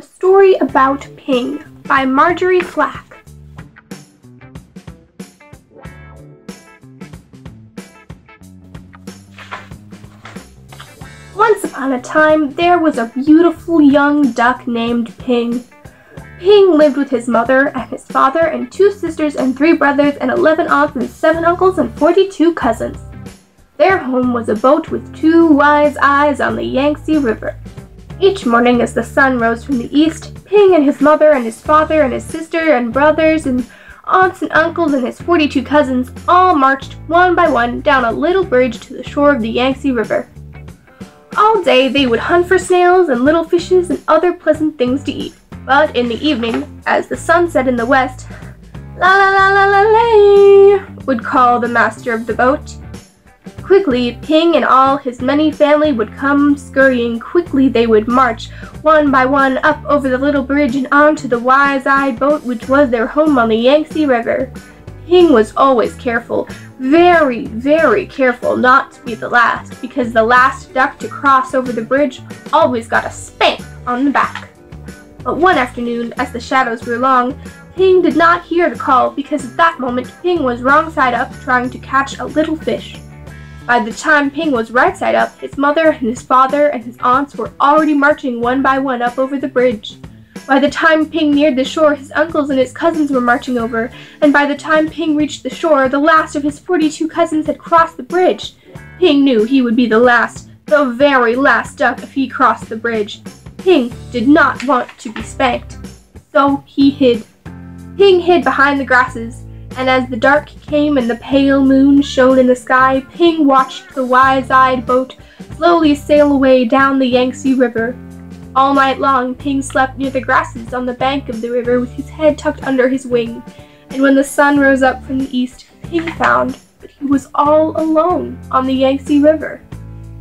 A Story About Ping by Marjorie Flack. Once upon a time, there was a beautiful young duck named Ping. Ping lived with his mother and his father and 2 sisters and 3 brothers and 11 aunts and 7 uncles and 42 cousins. Their home was a boat with 2 wise eyes on the Yangtze River. Each morning as the sun rose from the east, Ping and his mother and his father and his sister and brothers and aunts and uncles and his 42 cousins all marched one by one down a little bridge to the shore of the Yangtze River. All day they would hunt for snails and little fishes and other pleasant things to eat. But in the evening, as the sun set in the west, la la la la la la, would call the master of the boat. Quickly, Ping and all his many family would come scurrying. Quickly they would march, one by one, up over the little bridge and onto the wise-eyed boat which was their home on the Yangtze River. Ping was always careful, very, very careful not to be the last, because the last duck to cross over the bridge always got a spank on the back. But one afternoon, as the shadows grew long, Ping did not hear the call because at that moment Ping was wrong side up trying to catch a little fish. By the time Ping was right side up, his mother and his father and his aunts were already marching one by one up over the bridge. By the time Ping neared the shore, his uncles and his cousins were marching over, and by the time Ping reached the shore, the last of his 42 cousins had crossed the bridge. Ping knew he would be the last, the very last duck if he crossed the bridge. Ping did not want to be spanked, so he hid. Ping hid behind the grasses, and as the dark came and the pale moon shone in the sky, Ping watched the wise-eyed boat slowly sail away down the Yangtze River. All night long, Ping slept near the grasses on the bank of the river with his head tucked under his wing, and when the sun rose up from the east, Ping found that he was all alone on the Yangtze River.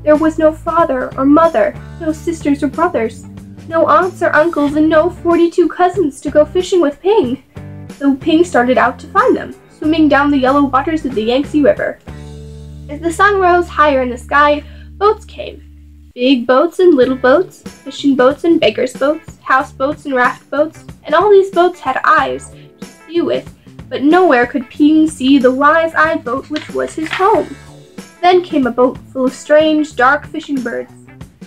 There was no father or mother, no sisters or brothers, no aunts or uncles, and no 42 cousins to go fishing with Ping. So Ping started out to find them, swimming down the yellow waters of the Yangtze River. As the sun rose higher in the sky, boats came. Big boats and little boats, fishing boats and beggars' boats, houseboats and raft boats, and all these boats had eyes to see with, but nowhere could Ping see the wise-eyed boat which was his home. Then came a boat full of strange, dark fishing birds.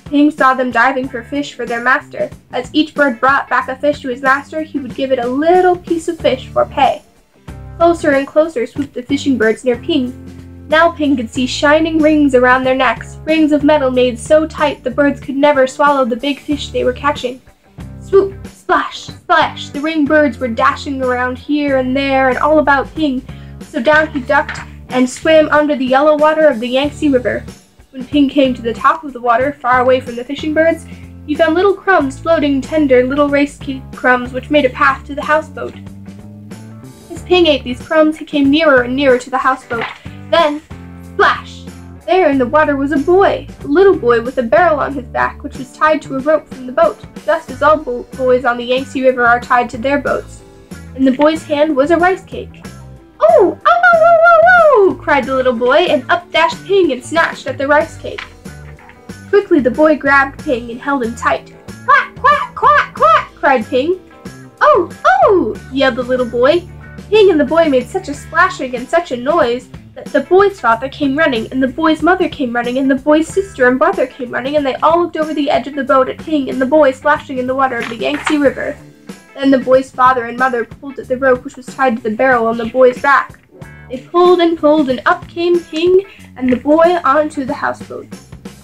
Ping saw them diving for fish for their master. As each bird brought back a fish to his master, he would give it a little piece of fish for pay. Closer and closer swooped the fishing birds near Ping. Now Ping could see shining rings around their necks, rings of metal made so tight the birds could never swallow the big fish they were catching. Swoop, splash, splash, the ring birds were dashing around here and there and all about Ping, so down he ducked and swam under the yellow water of the Yangtze River. When Ping came to the top of the water, far away from the fishing birds, he found little crumbs floating, tender little rice cake crumbs which made a path to the houseboat. As Ping ate these crumbs, he came nearer and nearer to the houseboat. Then, splash! There in the water was a boy, a little boy with a barrel on his back which was tied to a rope from the boat, just as all boys on the Yangtze River are tied to their boats. In the boy's hand was a rice cake. "Oh! Oh! Oh! Oh! Oh!" cried the little boy, and up dashed Ping and snatched at the rice cake. Quickly the boy grabbed Ping and held him tight. "Quack! Quack! Quack! Quack!" cried Ping. "Oh! Oh!" yelled the little boy. Ping and the boy made such a splashing and such a noise that the boy's father came running, and the boy's mother came running, and the boy's sister and brother came running, and they all looked over the edge of the boat at Ping and the boy splashing in the water of the Yangtze River. Then the boy's father and mother pulled at the rope which was tied to the barrel on the boy's back. They pulled, and up came Ping and the boy onto the houseboat.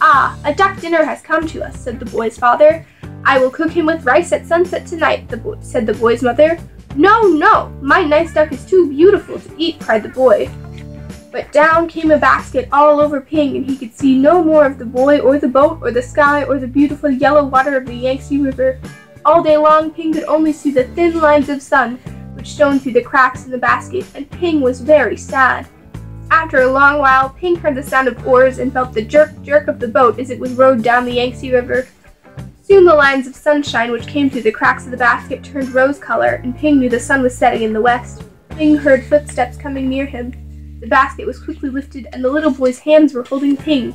"Ah, a duck dinner has come to us," said the boy's father. "I will cook him with rice at sunset tonight," said the boy's mother. "No, no, my nice duck is too beautiful to eat," cried the boy. But down came a basket all over Ping, and he could see no more of the boy or the boat or the sky or the beautiful yellow water of the Yangtze River. All day long, Ping could only see the thin lines of sun which shone through the cracks in the basket, and Ping was very sad. After a long while, Ping heard the sound of oars and felt the jerk, jerk of the boat as it was rowed down the Yangtze River. Soon the lines of sunshine which came through the cracks of the basket turned rose color, and Ping knew the sun was setting in the west. Ping heard footsteps coming near him. The basket was quickly lifted, and the little boy's hands were holding Ping.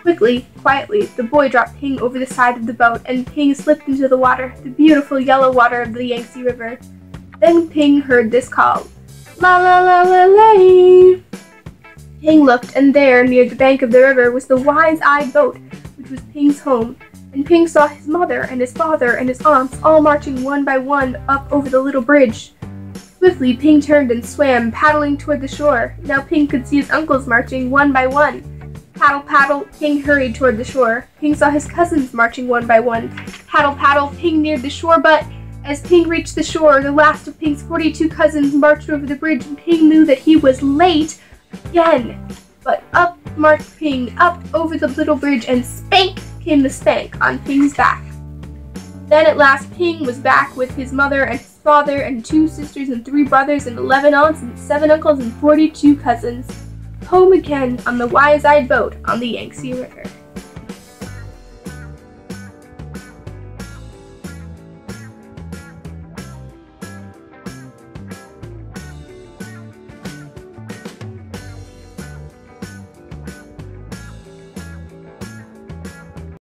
Quickly, quietly, the boy dropped Ping over the side of the boat, and Ping slipped into the water, the beautiful yellow water of the Yangtze River. Then Ping heard this call, "La la la la lay." Ping looked, and there, near the bank of the river, was the wise-eyed boat, which was Ping's home, and Ping saw his mother and his father and his aunts all marching one by one up over the little bridge. Swiftly, Ping turned and swam, paddling toward the shore. Now Ping could see his uncles marching one by one. Paddle, paddle, Ping hurried toward the shore. Ping saw his cousins marching one by one. Paddle, paddle, Ping neared the shore, but as Ping reached the shore, the last of Ping's 42 cousins marched over the bridge, and Ping knew that he was late again. But up marched Ping, up over the little bridge, and spank came the spank on Ping's back. Then at last Ping was back with his mother and his father and 2 sisters and 3 brothers and 11 aunts and 7 uncles and 42 cousins. Home again on the wise-eyed boat on the Yangtze River.